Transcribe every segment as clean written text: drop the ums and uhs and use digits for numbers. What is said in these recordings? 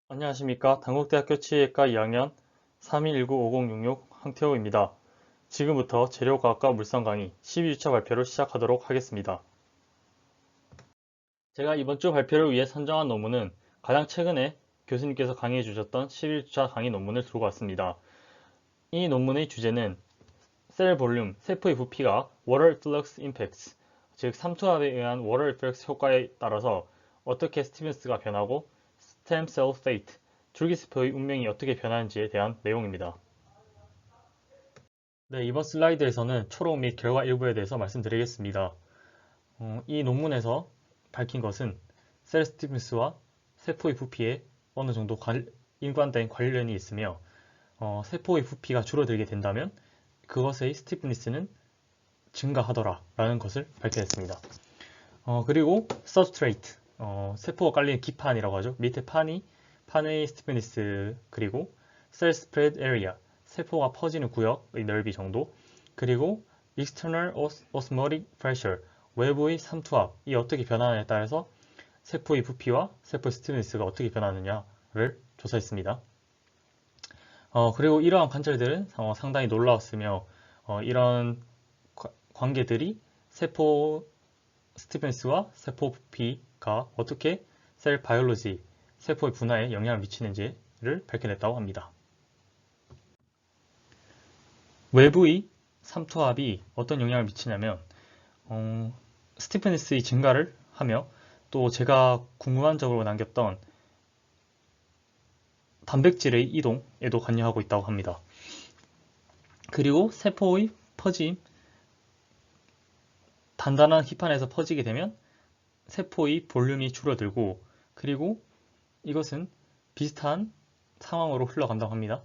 안녕하십니까. 단국대학교 치의학과 2학년 32195066 황태호입니다. 지금부터 재료과학과 물성 강의 12주차 발표를 시작하도록 하겠습니다. 제가 이번 주 발표를 위해 선정한 논문은 가장 최근에 교수님께서 강의해 주셨던 11주차 강의 논문을 들고 왔습니다. 이 논문의 주제는 셀 볼륨, 세포의 부피가 Water Efflux Impacts, 즉 삼투압에 의한 Water Efflux 효과에 따라서 어떻게 스티븐스가 변하고 스템 셀 페이트, 줄기세포의 운명이 어떻게 변하는지에 대한 내용입니다. 네, 이번 슬라이드에서는 초록 및 결과 일부에 대해서 말씀드리겠습니다. 이 논문에서 밝힌 것은 셀 스티븐스와 세포의 부피에 어느 정도 인과된 관련이 있으며 세포의 부피가 줄어들게 된다면 그것의 스티프니스는 증가하더라 라는 것을 밝혀냈습니다. 그리고 substrate, 세포가 깔리는 기판이라고 하죠. 밑에 판의 스티프니스, 그리고 cell spread area, 세포가 퍼지는 구역의 넓이 정도, 그리고 external osmotic pressure, 외부의 삼투압이 어떻게 변하느냐에 따라서 세포의 부피와 세포의 스티프니스가 어떻게 변하느냐를 조사했습니다. 그리고 이러한 관찰들은 상당히 놀라웠으며 이런 관계들이 세포 스티븐스와 세포 부피가 어떻게 셀 바이올로지, 세포의 분화에 영향을 미치는지를 밝혀냈다고 합니다. 외부의 삼투압이 어떤 영향을 미치냐면 스티프니스의 증가를 하며 또 제가 궁금한 점으로 남겼던 단백질의 이동에도 관여하고 있다고 합니다. 그리고 세포의 퍼짐, 단단한 힙판에서 퍼지게 되면 세포의 볼륨이 줄어들고, 그리고 이것은 비슷한 상황으로 흘러간다고 합니다.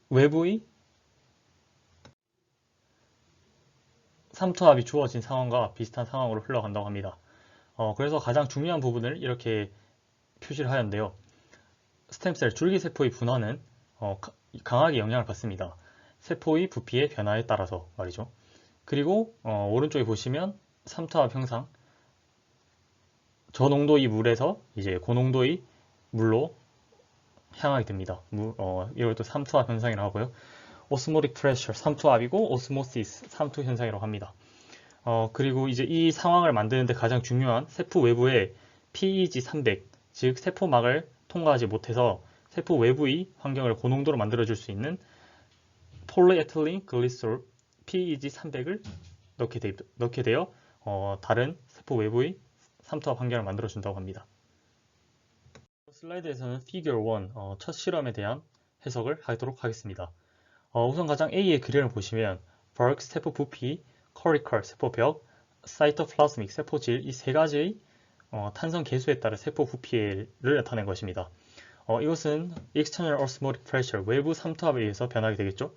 외부의 삼투압이 주어진 상황과 비슷한 상황으로 흘러간다고 합니다. 그래서 가장 중요한 부분을 이렇게 표시를 하였는데요. 스템셀 줄기세포의 분화는 강하게 영향을 받습니다. 세포의 부피의 변화에 따라서 말이죠. 그리고 오른쪽에 보시면 삼투압 형상, 저농도의 물에서 이제 고농도의 물로 향하게 됩니다. 이걸 또 삼투압 현상이라고 하고요. 오스모틱 프레셔, 삼투압이고 오스모시스, 삼투 현상이라고 합니다. 그리고 이제 이 상황을 만드는데 가장 중요한 세포 외부의 PEG 300, 즉 세포막을 통과하지 못해서 세포 외부의 환경을 고농도로 만들어줄 수 있는 폴리에틸린 글리솔 PEG 300을 넣게 되어 다른 세포 외부의 삼투압 환경을 만들어준다고 합니다. 슬라이드에서는 Figure 1, 첫 실험에 대한 해석을 하도록 하겠습니다. 우선 가장 A의 그림을 보시면 버크 세포 부피, 커리컬 세포벽, 사이토플라스믹 세포질 이 세 가지의 탄성 계수에 따라 세포 부피를 나타낸 것입니다. 이것은 external osmotic pressure 외부 삼투압에 의해서 변하게 되겠죠.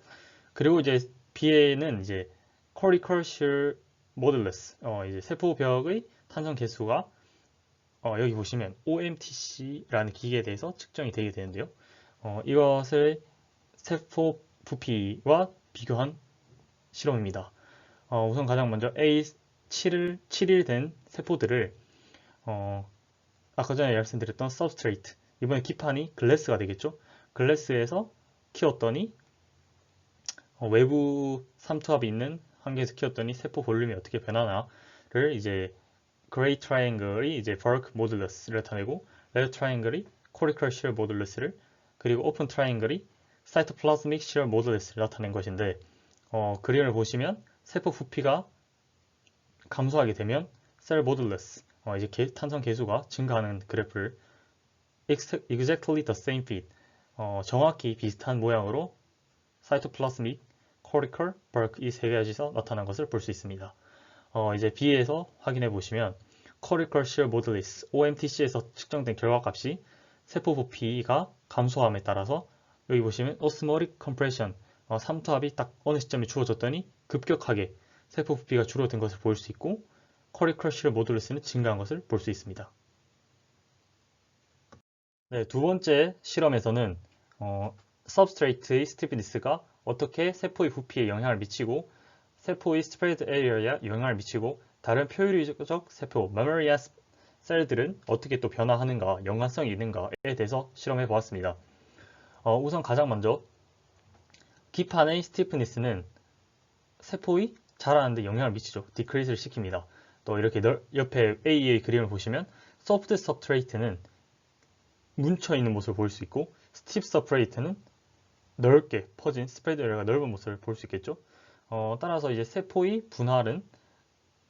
그리고 이제 B에는 이제 cortical shear modulus 이제 세포벽의 탄성 계수가 여기 보시면 OMTC라는 기계에 대해서 측정이 되게 되는데요. 이것을 세포 부피와 비교한 실험입니다. 우선 가장 먼저 A7일 된 세포들을 아까 전에 말씀드렸던 substrate, 이번에 기판이 글래스가 되겠죠. 글래스에서 키웠더니 외부 삼투압이 있는 환경에서 키웠더니 세포 볼륨이 어떻게 변하나를 이제 그레이 트라이앵글이 이제 버크 모듈러스를 나타내고 레드 트라이앵글이 코리컬 시어 모듈러스를, 그리고 오픈 트라이앵글이 사이토플라즈믹 시어 모듈러스를 나타낸 것인데 그림을 보시면 세포 부피가 감소하게 되면 셀 모듈러스 이제 탄성 계수가 증가하는 그래프를 exactly the same fit 정확히 비슷한 모양으로 사이토플라스믹, 코리컬, 버크 이 세 가지에서 나타난 것을 볼 수 있습니다. 이제 B에서 확인해 보시면 Cortical Shear Modulus OMTC에서 측정된 결과값이 세포 부피가 감소함에 따라서 여기 보시면 Osmotic Compression 삼투압이 딱 어느 시점에 주어졌더니 급격하게 세포 부피가 줄어든 것을 볼 수 있고 Cortical Shear Modulus는 증가한 것을 볼 수 있습니다. 네, 두 번째 실험에서는 substrate의 스티프니스가 어떻게 세포의 부피에 영향을 미치고 세포의 스프레드 에리어에 영향을 미치고 다른 표율적 세포, mammalian 셀들은 어떻게 또 변화하는가, 연관성이 있는가에 대해서 실험해 보았습니다. 우선 가장 먼저 기판의 스티프니스는 세포의 자라는데 영향을 미치죠. 디크리즈를 시킵니다. 또 이렇게 옆에 A의 그림을 보시면 소프트 서브스트레이트는 뭉쳐있는 모습을 볼 수 있고 스티프 서브스트레이트는 넓게 퍼진 스프레드 에리어가 넓은 모습을 볼 수 있겠죠. 따라서 이제 세포의 분할은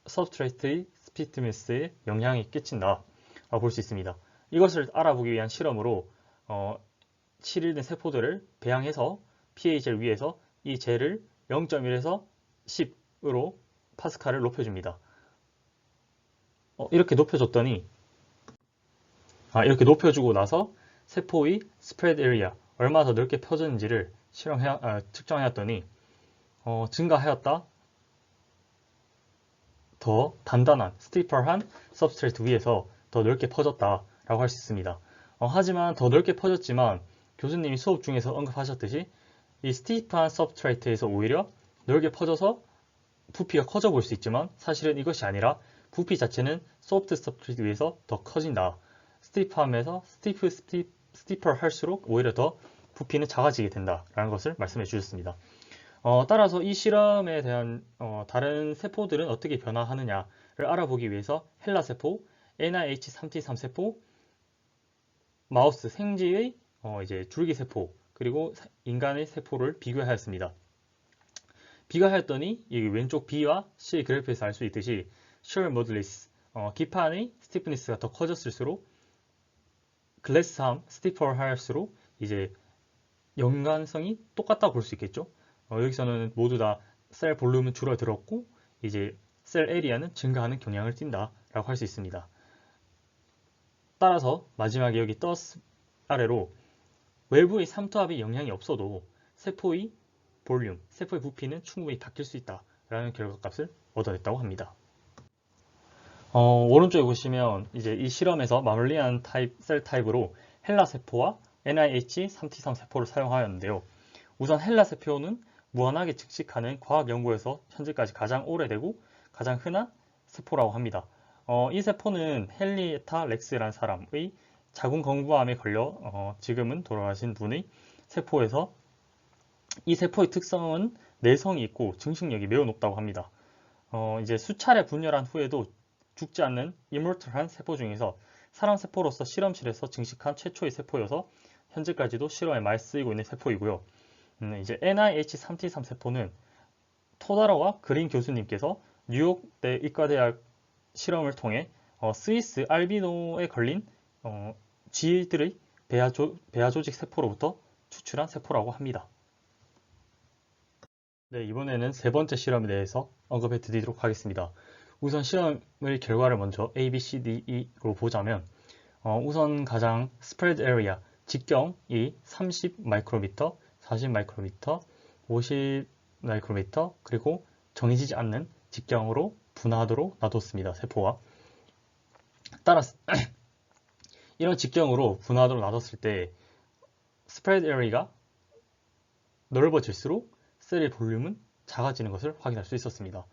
서브스트레이트의 스티프니스에 영향이 끼친다 라고 볼 수 있습니다. 이것을 알아보기 위한 실험으로 7일 된 세포들을 배양해서 pH를 위해서 이 젤을 0.1에서 10으로 파스칼을 높여줍니다. 이렇게 높여줬더니 이렇게 높여주고 나서 세포의 스프레드 에리아 얼마나 더 넓게 펴졌는지를 측정해왔더니 증가하였다. 더 단단한 스티퍼한 서브스트레이트 위에서 더 넓게 퍼졌다라고 할 수 있습니다. 하지만 더 넓게 퍼졌지만 교수님이 수업 중에서 언급하셨듯이 이 스티프한 서브스트레이트에서 오히려 넓게 퍼져서 부피가 커져 보일 수 있지만 사실은 이것이 아니라 부피 자체는 소프트 서브스트레이트 위에서 더 커진다. 스티프함에서 스티퍼 할수록 오히려 더 부피는 작아지게 된다라는 것을 말씀해 주셨습니다. 따라서 이 실험에 대한 다른 세포들은 어떻게 변화하느냐를 알아보기 위해서 헬라 세포, NIH3T3 세포, 마우스 생쥐의 이제 줄기 세포 그리고 인간의 세포를 비교하였습니다. 비교하였더니 이 왼쪽 B와 C 그래프에서 알 수 있듯이 shear modulus, 기판의 스티프니스가 더 커졌을수록 글래스함, 스티퍼 할수록 이제 연관성이 똑같다고 볼 수 있겠죠. 여기서는 모두 다 셀 볼륨은 줄어들었고 이제 셀 에리아는 증가하는 경향을 띈다라고 할 수 있습니다. 따라서 마지막에 여기 떠스 아래로 외부의 삼투압의 영향이 없어도 세포의 볼륨, 세포의 부피는 충분히 바뀔 수 있다라는 결과값을 얻어냈다고 합니다. 오른쪽에 보시면 이제 이 실험에서 마물리안 셀 타입으로 헬라 세포와 NIH3T3 세포를 사용하였는데요. 우선 헬라 세포는 무한하게 증식하는 과학 연구에서 현재까지 가장 오래되고 가장 흔한 세포라고 합니다. 이 세포는 헨리에타 렉스라는 사람의 자궁건부암에 걸려 지금은 돌아가신 분의 세포에서 이 세포의 특성은 내성이 있고 증식력이 매우 높다고 합니다. 이제 수차례 분열한 후에도 죽지 않는 이모털한 세포 중에서 사람 세포로서 실험실에서 증식한 최초의 세포여서 현재까지도 실험에 많이 쓰이고 있는 세포이고요. 이제 NIH3T3 세포는 토다로와 그린 교수님께서 뉴욕대 의과대학 실험을 통해 스위스 알비노에 걸린 쥐들의 배아 조직 세포로부터 추출한 세포라고 합니다. 네, 이번에는 세 번째 실험에 대해서 언급해 드리도록 하겠습니다. 우선 실험의 결과를 먼저 A, B, C, D, E로 보자면 우선 가장 스프레드 에리아, 직경이 30 마이크로미터, 40 마이크로미터, 50 마이크로미터, 그리고 정해지지 않는 직경으로 분화하도록 놔뒀습니다. 세포와. 따라서 이런 직경으로 분화하도록 놔뒀을 때 스프레드 에리아가 넓어질수록 셀의 볼륨은 작아지는 것을 확인할 수 있었습니다.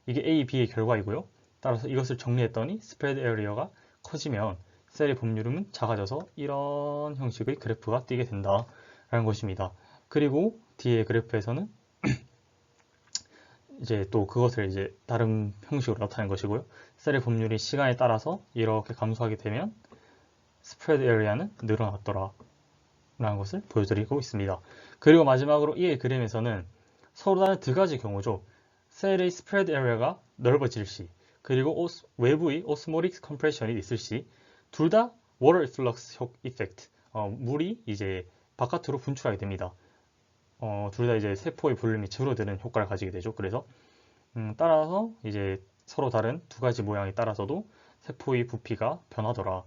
이게 A, B의 결과이고요. 따라서 이것을 정리했더니 스프레드 에리어가 커지면 셀의 볼륨은 작아져서 이런 형식의 그래프가 띄게 된다라는 것입니다. 그리고 D의 그래프에서는 이제 또 그것을 이제 다른 형식으로 나타낸 것이고요. 셀의 볼륨이 시간에 따라서 이렇게 감소하게 되면 스프레드 에리어는 늘어났더라 라는 것을 보여드리고 있습니다. 그리고 마지막으로 E의 그림에서는 서로 다른 두 가지 경우죠. 셀의 스프레드 에리어가 넓어질 시 그리고 외부의 오스모틱 컴프레션이 있을 시 둘 다 워터 리플럭스 이펙트, 물이 이제 바깥으로 분출하게 됩니다. 둘 다 이제 세포의 볼륨이 줄어드는 효과를 가지게 되죠. 그래서 따라서 이제 서로 다른 두 가지 모양에 따라서도 세포의 부피가 변하더라.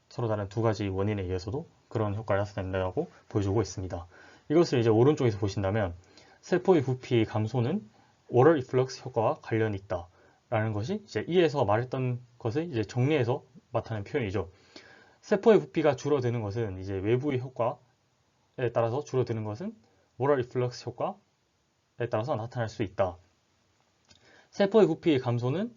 서로 다른 두 가지 원인에 의해서도 그런 효과를 나타낸다고 보여주고 있습니다. 이것을 이제 오른쪽에서 보신다면 세포의 부피 감소는 워터 리플럭스 효과와 관련이 있다라는 것이 이제 이에서 말했던 것을 이제 정리해서 나타낸 표현이죠. 세포의 부피가 줄어드는 것은 이제 외부의 효과에 따라서 줄어드는 것은 워터 리플럭스 효과에 따라서 나타날 수 있다. 세포의 부피의 감소는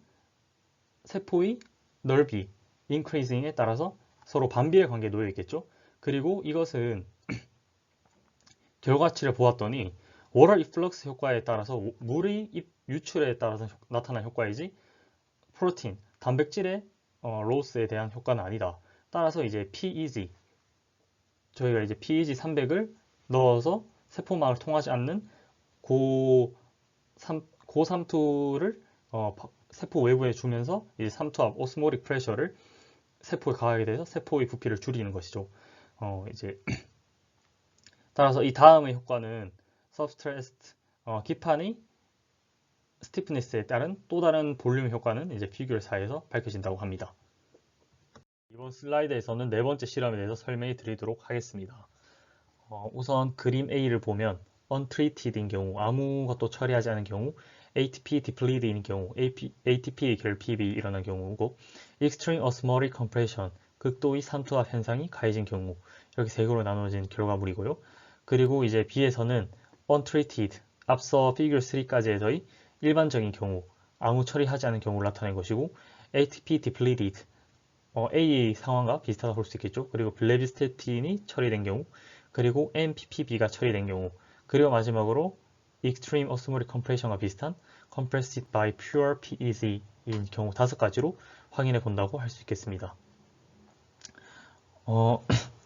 세포의 넓이, increasing에 따라서 서로 반비례 관계에 놓여 있겠죠. 그리고 이것은 결과치를 보았더니 워터 이플럭스 효과에 따라서 물의 유출에 따라서 나타난 효과이지 프로틴, 단백질의 로스에 대한 효과는 아니다. 따라서 이제 PEG, 저희가 이제 PEG 300을 넣어서 세포막을 통하지 않는 고삼투를 세포 외부에 주면서 이제 삼투압 오스모릭 프레셔를 세포에 가하게 돼서 세포의 부피를 줄이는 것이죠. 이제 따라서 이 다음의 효과는 substrate 기판의 스티프니스에 따른 또 다른 볼륨 효과는 이제 피규어 4에서 밝혀진다고 합니다. 이번 슬라이드에서는 네 번째 실험에 대해서 설명해 드리도록 하겠습니다. 우선 그림 A를 보면 untreated인 경우, 아무것도 처리하지 않은 경우, ATP depleted인 경우, ATP 결핍이 일어난 경우고, extreme osmotic compression, 극도의 삼투압 현상이 가해진 경우, 이렇게 세 개로 나눠진 결과물이고요. 그리고 이제 B에서는 untreated, 앞서 피규어 3까지에서의 일반적인 경우, 아무 처리하지 않은 경우를 나타낸 것이고, ATP depleted, A의 상황과 비슷하다고 볼 수 있겠죠. 그리고 블레비스테틴이 처리된 경우, 그리고 MPPB가 처리된 경우, 그리고 마지막으로 Extreme Osmotic Compression과 비슷한 Compressed by Pure PEG인 경우 5가지로 확인해 본다고 할 수 있겠습니다.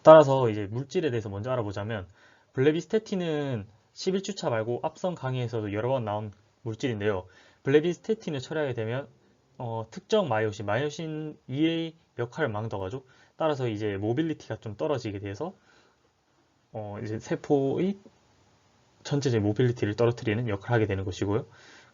따라서 이제 물질에 대해서 먼저 알아보자면 블레비스테틴은 11주차 말고 앞선 강의에서도 여러 번 나온 물질인데요. 블레비스테틴을 처리하게 되면 특정 마이오신 2의 역할을 망더가죠. 따라서 이제 모빌리티가 좀 떨어지게 돼서 이제 세포의 전체적인 모빌리티를 떨어뜨리는 역할을 하게 되는 것이고요.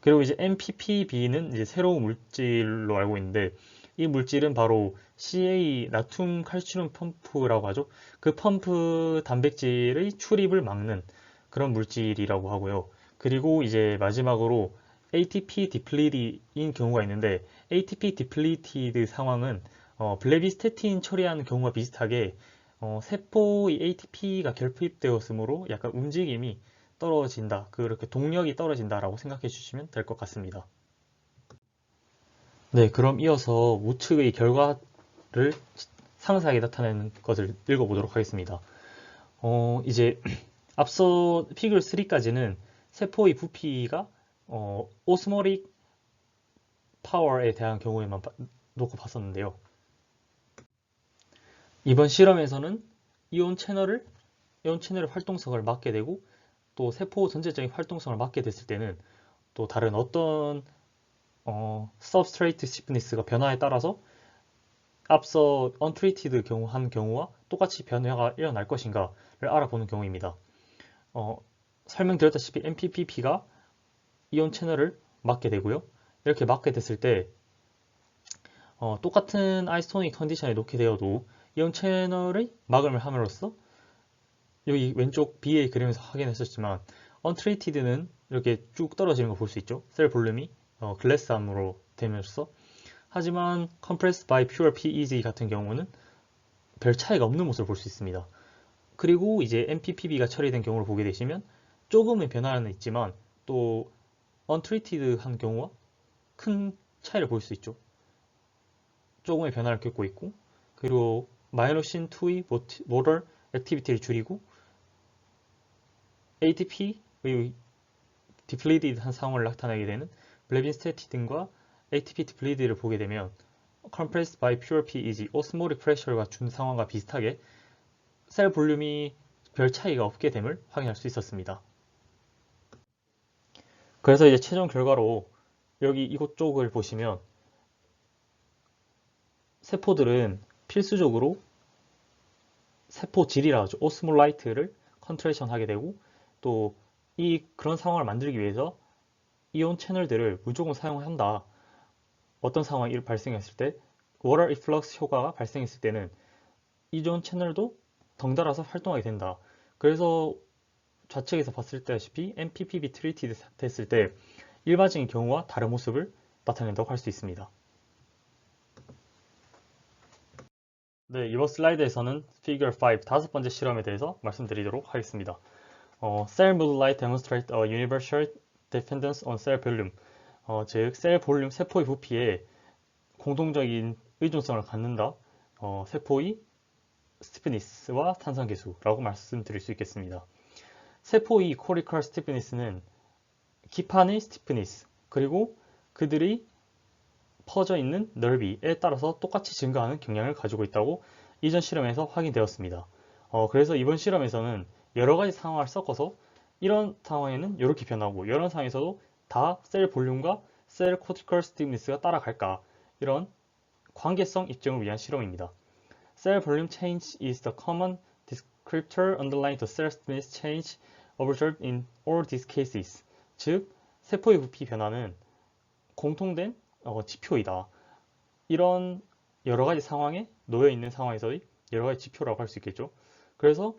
그리고 이제 MPPB는 이제 새로운 물질로 알고 있는데 이 물질은 바로 CA 나툼 칼슘 펌프라고 하죠. 그 펌프 단백질의 출입을 막는 그런 물질이라고 하고요. 그리고 이제 마지막으로 ATP depleted인 경우가 있는데 ATP depleted 상황은 블레비스테틴 처리하는 경우와 비슷하게 세포의 ATP가 결핍되었으므로 약간 움직임이 떨어진다, 그렇게 동력이 떨어진다라고 생각해 주시면 될 것 같습니다. 네, 그럼 이어서 우측의 결과를 상세하게 나타내는 것을 읽어보도록 하겠습니다. 이제 앞서 피규어 3까지는 세포의 부피가 오스모릭 파워에 대한 경우에만 놓고 봤었는데요. 이번 실험에서는 이온 채널의 활동성을 막게 되고 또 세포 전체적인 활동성을 막게 됐을 때는 또 다른 어떤 substrate stiffness가 변화에 따라서 앞서 untreated 한 경우와 똑같이 변화가 일어날 것인가를 알아보는 경우입니다. 설명드렸다시피 MPPP가 이온 채널을 막게 되고요. 이렇게 막게 됐을 때 똑같은 아이소토닉 컨디션에 놓게 되어도 이온 채널의 막음을 함으로써 여기 왼쪽 B의 그림에서 확인했었지만 untreated는 이렇게 쭉 떨어지는 거 볼 수 있죠. 셀 볼륨이 글래스암으로 되면서 하지만 compressed by pure PEG 같은 경우는 별 차이가 없는 모습을 볼 수 있습니다. 그리고 이제 MPPB가 처리된 경우를 보게 되시면 조금의 변화는 있지만 또 untreated 한 경우와 큰 차이를 볼 수 있죠. 조금의 변화를 겪고 있고 그리고 마이너신 2의 모tor 액티비티를 줄이고 ATP의 depleted 한 상황을 나타내게 되는 블레빈스테틴과 ATP depleted를 보게 되면 compressed by pure PEG, osmotic pressure가 준 상황과 비슷하게 셀 볼륨이 별 차이가 없게 됨을 확인할 수 있었습니다. 그래서 이제 최종 결과로 여기 이곳 쪽을 보시면 세포들은 필수적으로 세포질이라 하죠. 오스몰라이트를 컨트레이션 하게 되고 또 그런 상황을 만들기 위해서 이온 채널들을 무조건 사용한다. 어떤 상황이 발생했을 때 워터 이플럭스 효과가 발생했을 때는 이온 채널도 덩달아서 활동하게 된다. 그래서 좌측에서 봤을 때 아시피 MPPB 트리티드 됐을 때 일반적인 경우와 다른 모습을 나타낸다고 할 수 있습니다. 네, 이번 슬라이드에서는 Figure 5 다섯 번째 실험에 대해서 말씀드리도록 하겠습니다. Cell mood light demonstrate a universal dependence on cell volume. 즉, 셀 볼륨, 세포의 부피에 공동적인 의존성을 갖는다. 세포의 스티프니스와 탄성계수라고 말씀드릴 수 있겠습니다. 세포의 코리컬 스티프니스는 기판의 스티프니스 그리고 그들이 퍼져 있는 넓이에 따라서 똑같이 증가하는 경향을 가지고 있다고 이전 실험에서 확인되었습니다. 그래서 이번 실험에서는 여러 가지 상황을 섞어서 이런 상황에는 이렇게 변하고 이런 상황에서도 다 셀 볼륨과 셀 코리컬 스티프니스가 따라갈까, 이런 관계성 입증을 위한 실험입니다. Cell volume change is the common descriptor underlying the cell stiffness change observed in all these cases. 즉, 세포의 부피 변화는 공통된 지표이다. 이런 여러 가지 상황에 놓여 있는 상황에서의 여러 가지 지표라고 할 수 있겠죠. 그래서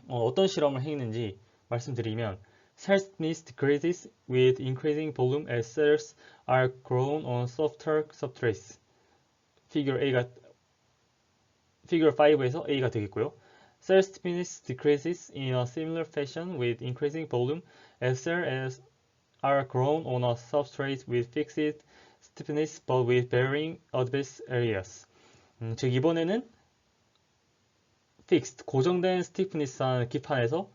어떤 실험을 했는지 말씀드리면, cell stiffness decreases with increasing volume as cells are grown on softer substrates. Figure 5에서 A가 되겠고요. Cell stiffness decreases in a similar fashion with increasing volume as cells are grown on a substrate with fixed stiffness but with varying adverse areas. 즉 이번에는 fixed, 고정된 stiffness한 기판에서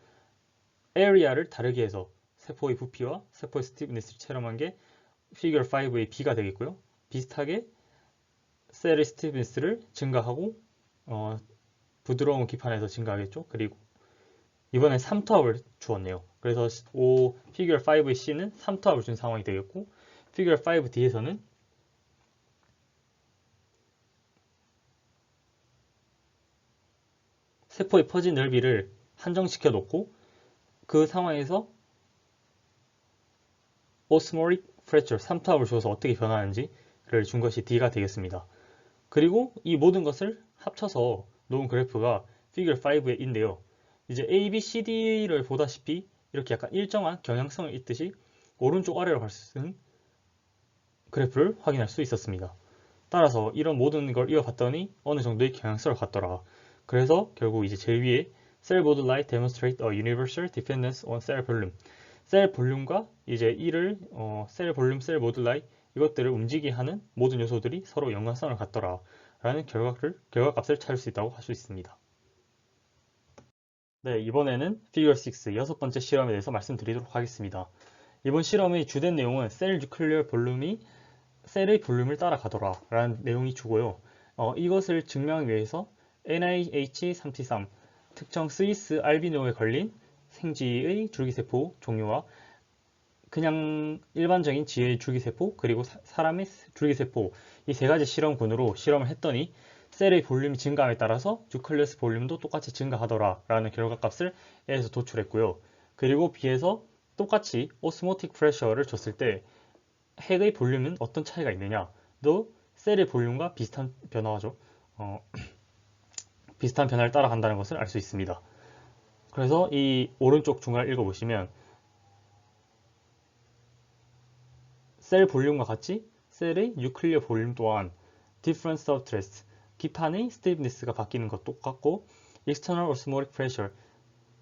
area를 다르게 해서 세포의 부피와 세포의 stiffness를 체험한 게 Figure 5의 B가 되겠고요. 비슷하게 셀의 stiffness를 증가하고 부드러운 기판에서 증가하겠죠. 그리고 이번엔 3투압을 주었네요. 그래서 Figure 5의 C는 3투압을 준 상황이 되겠고, Figure 5D에서는 세포의 퍼진 넓이를 한정시켜 놓고 그 상황에서 osmotic pressure 3투압을 줘서 어떻게 변하는지를 준 것이 D가 되겠습니다. 그리고 이 모든 것을 합쳐서 놓은 그래프가 Figure 5의 인데요. 이제 A, B, C, D를 보다시피 이렇게 약간 일정한 경향성을 잇듯이 오른쪽 아래로 갈 수 있는 그래프를 확인할 수 있었습니다. 따라서 이런 모든 걸 이어봤더니 어느 정도의 경향성을 갖더라. 그래서 결국 이제 제일 위에 Cell moduli demonstrate a universal dependence on cell volume. 셀 볼륨과 이제 이를 셀 볼륨, 셀 모듈라이 이것들을 움직이게 하는 모든 요소들이 서로 연관성을 갖더라 라는 결과값을 찾을 수 있다고 할 수 있습니다. 네, 이번에는 Figure 6 여섯 번째 실험에 대해서 말씀드리도록 하겠습니다. 이번 실험의 주된 내용은 셀 뉴클리어 볼륨이 셀의 볼륨을 따라가더라 라는 내용이 주고요. 이것을 증명하기 위해서 NIH3T3 특정 스위스 알비노에 걸린 생쥐의 줄기세포 종류와 그냥 일반적인 쥐의 줄기세포 그리고 사람의 줄기세포 이 세 가지 실험군으로 실험을 했더니 셀의 볼륨이 증가함에 따라서 뉴클리어스 볼륨도 똑같이 증가하더라 라는 결과값을 A에서 도출했고요. 그리고 B에서 똑같이 오스모틱 프레셔를 줬을 때 핵의 볼륨은 어떤 차이가 있느냐도 셀의 볼륨과 비슷한 변화죠. 비슷한 변화를 따라간다는 것을 알 수 있습니다. 그래서 이 오른쪽 중간을 읽어보시면 셀 볼륨과 같이 셀의 뉴클리어 볼륨 또한 different substrates, 기판의 stiffness가 바뀌는 것 똑같고 external osmotic pressure,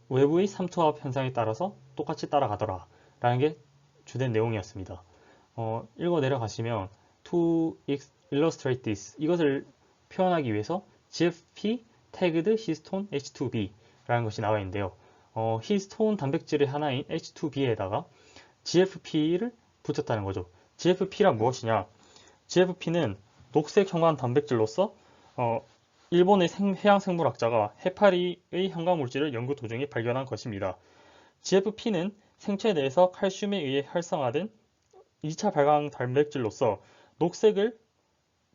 외부의 삼투압 현상에 따라서 똑같이 따라가더라 라는 게 주된 내용이었습니다. 읽어 내려가시면 to illustrate this, 이것을 표현하기 위해서 GFP tagged histone H2B 라는 것이 나와 있는데요. 히스톤 단백질의 하나인 H2B에다가 GFP를 붙였다는 거죠. GFP란 무엇이냐? GFP는 녹색 형광 단백질로서 일본의 해양 생물학자가 해파리의 형광물질을 연구 도중에 발견한 것입니다. GFP는 생체 내에서 칼슘에 의해 활성화된 2차 발광 단백질로서 녹색을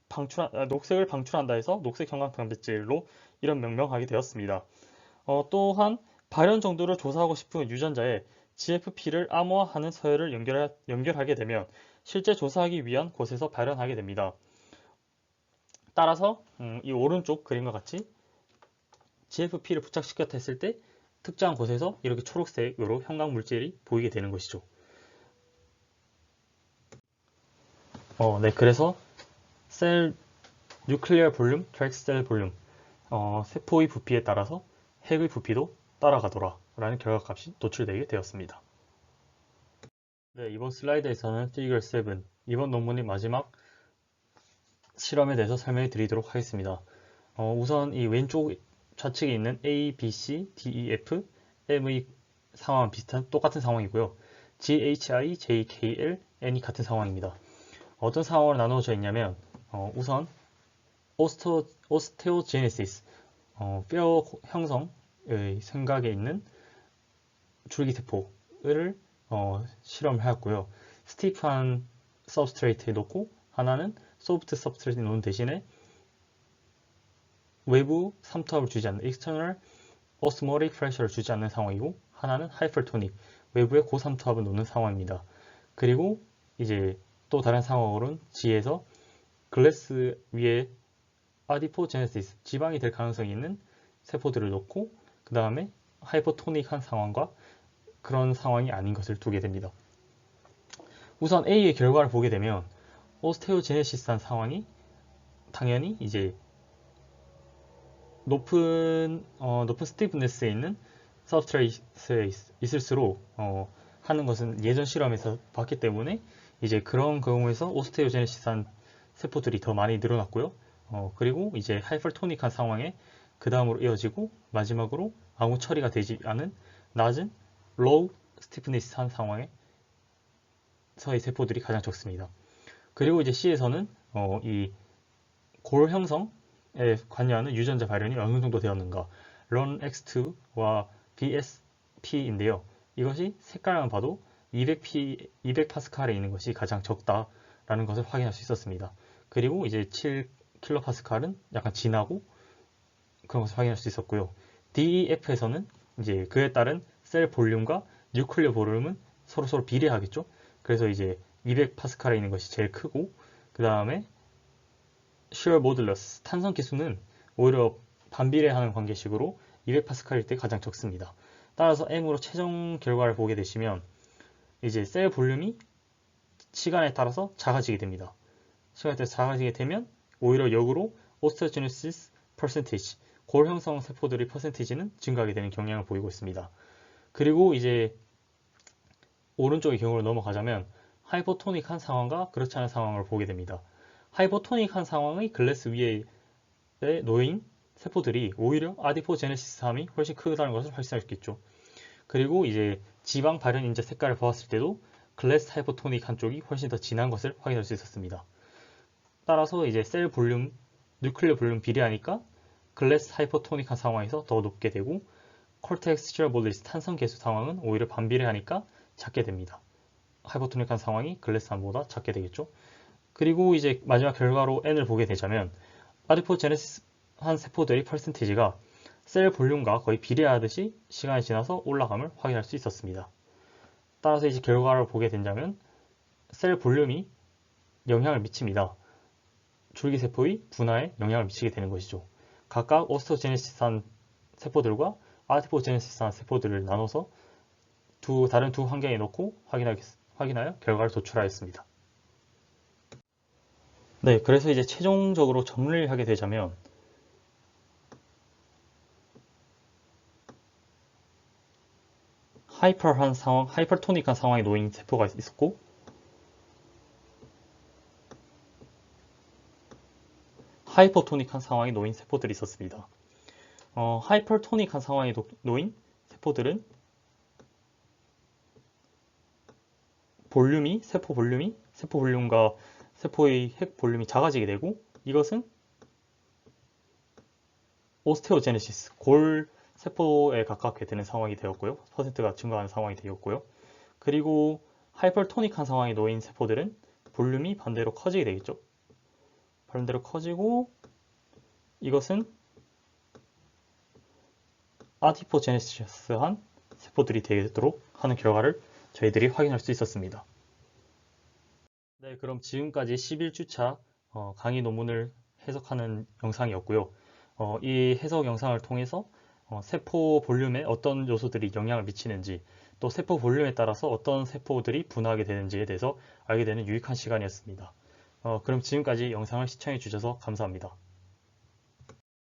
방출한다 해서 녹색 형광 단백질로 이런 명명하게 되었습니다. 또한 발현 정도를 조사하고 싶은 유전자에 GFP를 암호화하는 서열을 연결하게 되면 실제 조사하기 위한 곳에서 발현하게 됩니다. 따라서 이 오른쪽 그림과 같이 GFP를 부착시켰다 했을 때 특정한 곳에서 이렇게 초록색으로 형광 물질이 보이게 되는 것이죠. 네, 그래서 셀 뉴클리어 볼륨, 트랙스 셀 볼륨, 세포의 부피에 따라서 핵의 부피도 따라가더라 라는 결과값이 도출되게 되었습니다. 네, 이번 슬라이드에서는 Figure 7, 이번 논문의 마지막 실험에 대해서 설명해 드리도록 하겠습니다. 우선 이 왼쪽 좌측에 있는 A, B, C, D, E, F, M의 상황은 똑같은 상황이고요. G, H, I, J, K, L, N이 같은 상황입니다. 어떤 상황으로 나누어져 있냐면 우선 오스테오제네시스, 뼈 형성의 생각에 있는 줄기세포를 실험하였고요. 스티프한 서브스트레이트에 놓고 하나는 소프트 서브스트레이트에 놓은 대신에 외부 삼투압을 주지 않는 external osmotic pressure를 주지 않는 상황이고, 하나는 하이퍼토닉 외부의 고삼투압을 놓는 상황입니다. 그리고 이제 또 다른 상황으로는 G에서 글래스 위에 아디포제네시스, 지방이 될 가능성이 있는 세포들을 놓고 그 다음에 하이퍼토닉한 상황과 그런 상황이 아닌 것을 두게 됩니다. 우선 A의 결과를 보게 되면 오스테오제네시스한 상황이 당연히 이제 높은 스티프니스에 있는 서브스트레이트에 있을수록 하는 것은 예전 실험에서 봤기 때문에 이제 그런 경우에서 오스테오제네시스한 세포들이 더 많이 늘어났고요. 그리고 이제 하이퍼토닉한 상황에 그 다음으로 이어지고 마지막으로 아무 처리가 되지 않은 낮은 로우 스티프니스한 상황에서의 세포들이 가장 적습니다. 그리고 이제 C에서는 이 골 형성에 관여하는 유전자 발현이 어느 정도 되었는가, 런X2와 BSP인데요. 이것이 색깔만 봐도 200파스칼에 있는 것이 가장 적다라는 것을 확인할 수 있었습니다. 그리고 이제 7kPa는 약간 진하고 그런 것을 확인할 수 있었고요. DEF에서는 이제 그에 따른 셀 볼륨과 뉴클리어 볼륨은 서로 비례하겠죠. 그래서 이제 200파스칼에 있는 것이 제일 크고, 그 다음에 shear modulus, 탄성 기수는 오히려 반비례하는 관계식으로 200파스칼일 때 가장 적습니다. 따라서 M으로 최종 결과를 보게 되시면 이제 셀 볼륨이 시간에 따라서 작아지게 됩니다. 시간에 따라서 작아지게 되면 오히려 역으로 오스테오제네시스 퍼센티지, 골 형성 세포들의 퍼센티지는 증가하게 되는 경향을 보이고 있습니다. 그리고 이제 오른쪽의 경우로 넘어가자면 하이포토닉한 상황과 그렇지 않은 상황을 보게 됩니다. 하이포토닉한 상황의 글래스 위에 놓인 세포들이 오히려 아디포제네시스함이 훨씬 크다는 것을 확인할 수 있겠죠. 그리고 이제 지방 발현 인자 색깔을 보았을 때도 글래스 하이포토닉한 쪽이 훨씬 더 진한 것을 확인할 수 있었습니다. 따라서 이제 셀 볼륨, 뉴클리어 볼륨 비례하니까 글래스 하이포토닉한 상황에서 더 높게 되고, 콜텍스 시어볼리스 탄성 계수 상황은 오히려 반비례하니까 작게 됩니다. 하이포토닉한 상황이 글래스함보다 작게 되겠죠. 그리고 이제 마지막 결과로 N을 보게 되자면 아디포제네시스한 세포들의 퍼센티지가 셀 볼륨과 거의 비례하듯이 시간이 지나서 올라감을 확인할 수 있었습니다. 따라서 이제 결과를 보게 된다면 셀 볼륨이 영향을 미칩니다. 줄기세포의 분화에 영향을 미치게 되는 것이죠. 각각 오스테오제네시스한 세포들과 아디포제네시스한 세포들을 나눠서 다른 두 환경에 놓고 확인하여 결과를 도출하였습니다. 네, 그래서 이제 최종적으로 정리를 하게 되자면 하이퍼토닉한 상황에 놓인 세포가 있었고, 하이퍼토닉한 상황에 놓인 세포들이 있었습니다. 하이퍼토닉한 상황에 놓인 세포들은 세포 볼륨과 세포의 핵 볼륨이 작아지게 되고, 이것은 오스테오제네시스, 골 세포에 가깝게 되는 상황이 되었고요. 퍼센트가 증가하는 상황이 되었고요. 그리고 하이퍼토닉한 상황에 놓인 세포들은 볼륨이 반대로 커지게 되겠죠. 반대로 커지고, 이것은 아디포제네시스한 세포들이 되도록 하는 결과를 저희들이 확인할 수 있었습니다. 네, 그럼 지금까지 11주차 강의 논문을 해석하는 영상이었고요. 이 해석 영상을 통해서 세포 볼륨에 어떤 요소들이 영향을 미치는지, 또 세포 볼륨에 따라서 어떤 세포들이 분화하게 되는지에 대해서 알게 되는 유익한 시간이었습니다. 그럼 지금까지 영상을 시청해 주셔서 감사합니다.